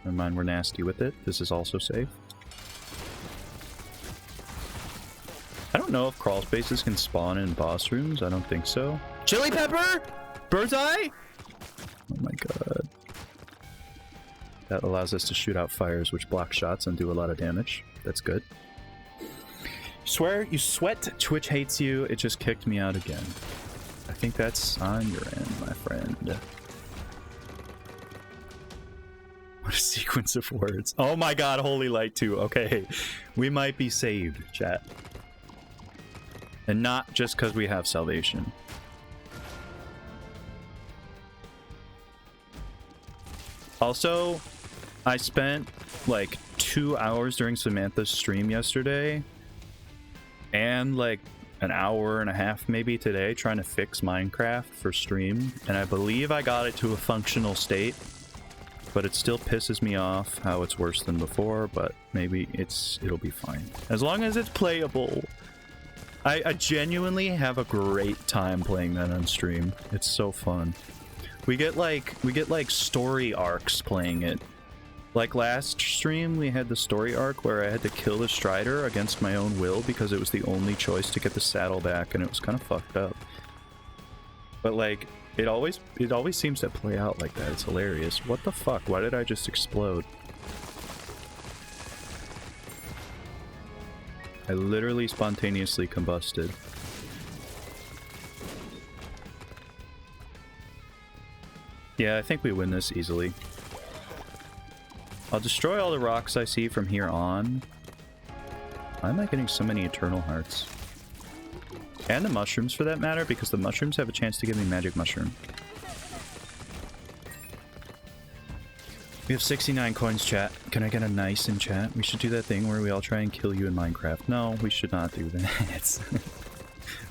Never mind, we're nasty with it. This is also safe. I don't know if crawl spaces can spawn in boss rooms. I don't think so. Chili pepper? Bird's eye? Oh my god. That allows us to shoot out fires which block shots and do a lot of damage. That's good. Swear you sweat, Twitch hates you. It just kicked me out again. I think that's on your end, my friend. What a sequence of words. Oh my god, holy light too. Okay, we might be saved, chat. And not just because we have salvation. Also, I spent like 2 hours during Samantha's stream yesterday and like an hour and a half maybe today trying to fix Minecraft for stream, and I believe I got it to a functional state, but it still pisses me off how it's worse than before, but maybe it'll be fine. As long as it's playable. I genuinely have a great time playing that on stream. It's so fun. We get like story arcs playing it. Like last stream, we had the story arc where I had to kill the Strider against my own will because it was the only choice to get the saddle back, and it was kind of fucked up. But like, it always seems to play out like that. It's hilarious. What the fuck? Why did I just explode? I literally spontaneously combusted. Yeah, I think we win this easily. I'll destroy all the rocks I see from here on. Why am I getting so many eternal hearts? And the mushrooms for that matter, because the mushrooms have a chance to give me magic mushroom. We have 69 coins, chat. Can I get a nice in chat? We should do that thing where we all try and kill you in Minecraft. No, we should not do that.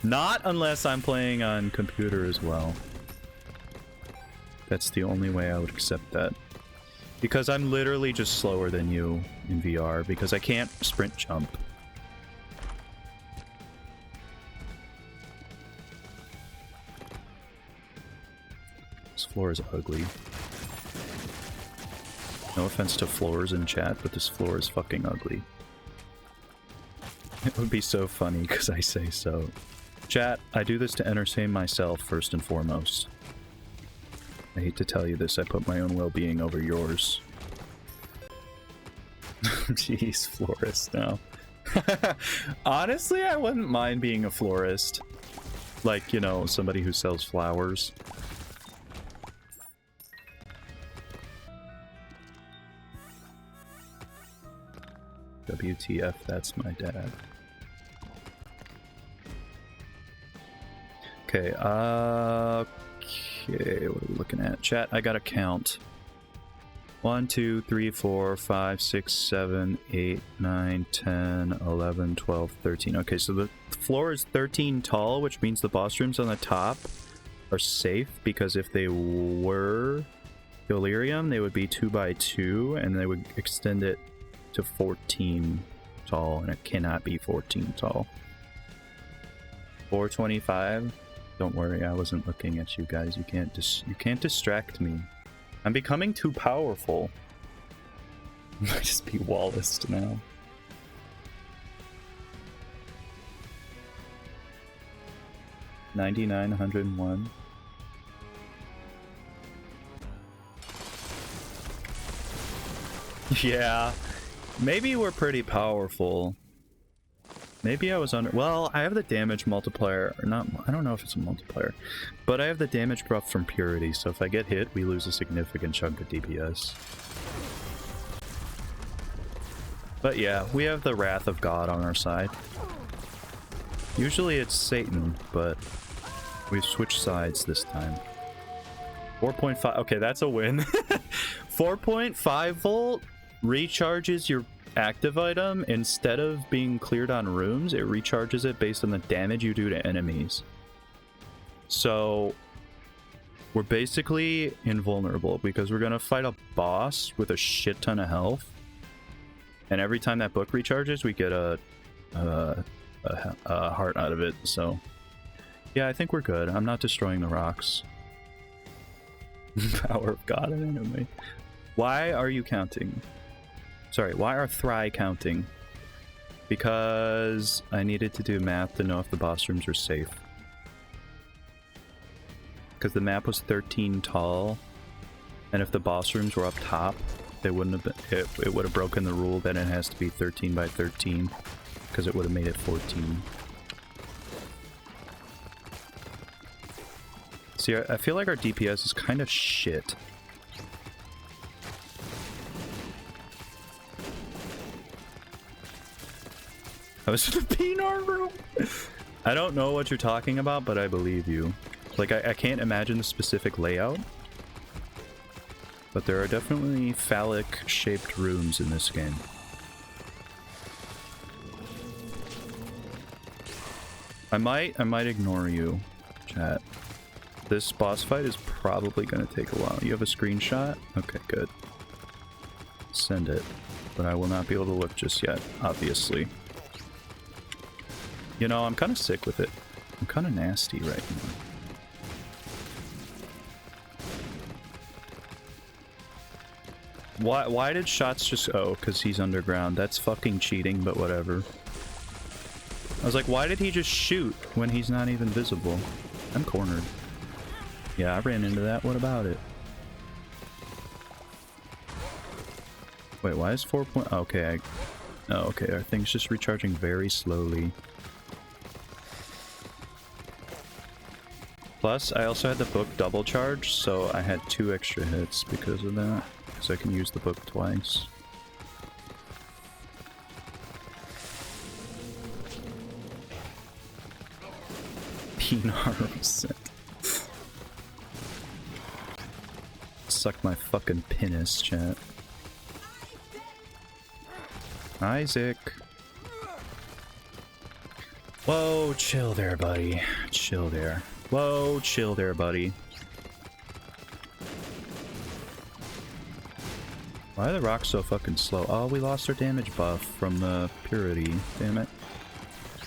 Not unless I'm playing on computer as well. That's the only way I would accept that. Because I'm literally just slower than you in VR, because I can't sprint jump. This floor is ugly. No offense to floors in chat, but this floor is fucking ugly. It would be so funny because I say so. Chat, I do this to entertain myself first and foremost. I hate to tell you this, I put my own well-being over yours. Jeez, florist now. Honestly, I wouldn't mind being a florist. Like, you know, somebody who sells flowers. WTF, that's my dad. Okay, okay, what are we looking at? Chat, I gotta count. 1, 2, 3, 4, 5, 6, 7, 8, 9, 10, 11, 12, 13. Okay, so the floor is 13 tall, which means the boss rooms on the top are safe, because if they were Delirium, they would be 2 by 2, and they would extend it to 14 tall, and it cannot be 14 tall. 425. Don't worry, I wasn't looking at you guys. You can't distract me. I'm becoming too powerful. I might just be Wallaced now. $99, 101. Yeah, maybe we're pretty powerful. Maybe I was under... Well, I have the damage multiplier, or not... I don't know if it's a multiplier, but I have the damage buff from Purity, so if I get hit, we lose a significant chunk of DPS. But yeah, we have the Wrath of God on our side. Usually it's Satan, but we've switched sides this time. 4.5... Okay, that's a win. 4.5 volt recharges your active item. Instead of being cleared on rooms, it recharges it based on the damage you do to enemies. So we're basically invulnerable because we're gonna fight a boss with a shit ton of health, and every time that book recharges we get a heart out of it. So yeah, I think we're good. I'm not destroying the rocks. Power of God in enemy. Why are you counting? Sorry, why are Thry counting? Because I needed to do math to know if the boss rooms were safe. Because the map was 13 tall, and if the boss rooms were up top, they wouldn't have been, it would have broken the rule that it has to be 13 by 13, because it would have made it 14. See, I feel like our DPS is kind of shit. I was in the Pinar room. I don't know what you're talking about, but I believe you. Like, I can't imagine the specific layout, but there are definitely phallic-shaped rooms in this game. I might ignore you, chat. This boss fight is probably gonna take a while. You have a screenshot? Okay, good. Send it, but I will not be able to look just yet, obviously. You know, I'm kind of sick with it. I'm kind of nasty right now. Why did shots just... Oh, because he's underground. That's fucking cheating, but whatever. I was like, why did he just shoot when he's not even visible? I'm cornered. Yeah, I ran into that. What about it? Wait, why is 4 point... Okay, oh, okay, our thing's just recharging very slowly. Plus, I also had the book double charge, so I had 2 extra hits because of that. So I can use the book twice. Pinar set. Suck my fucking penis, chat. Isaac. Whoa, chill there, buddy. Chill there. Whoa, chill there, buddy. Why are the rocks so fucking slow? Oh, we lost our damage buff from the purity. Damn it.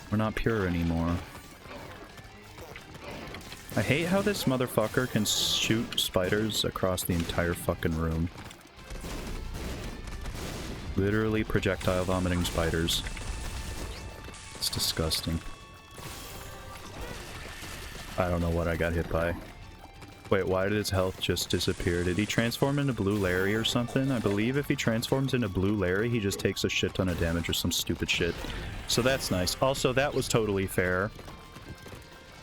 We're not pure anymore. I hate how this motherfucker can shoot spiders across the entire fucking room. Literally projectile vomiting spiders. That's disgusting. I don't know what I got hit by. Wait, why did his health just disappear? Did he transform into Blue Larry or something? I believe if he transforms into Blue Larry, he just takes a shit ton of damage or some stupid shit. So that's nice. Also, that was totally fair.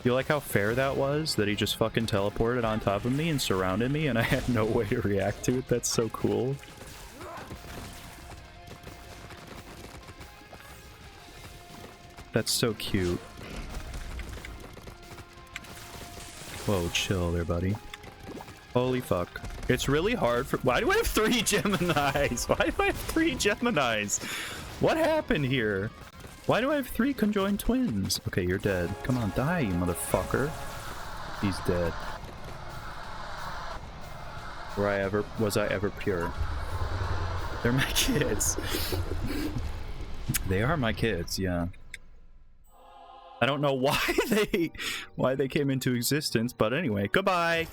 You like how fair that was? That he just fucking teleported on top of me and surrounded me and I had no way to react to it? That's so cool. That's so cute. Whoa, chill there, buddy. Holy fuck. It's really hard for— why do I have 3 Geminis? Why do I have 3 Geminis? What happened here? Why do I have 3 conjoined twins? Okay, you're dead. Come on, die, you motherfucker. He's dead. Was I ever pure? They're my kids. They are my kids, yeah. I don't know why they came into existence, but anyway, goodbye.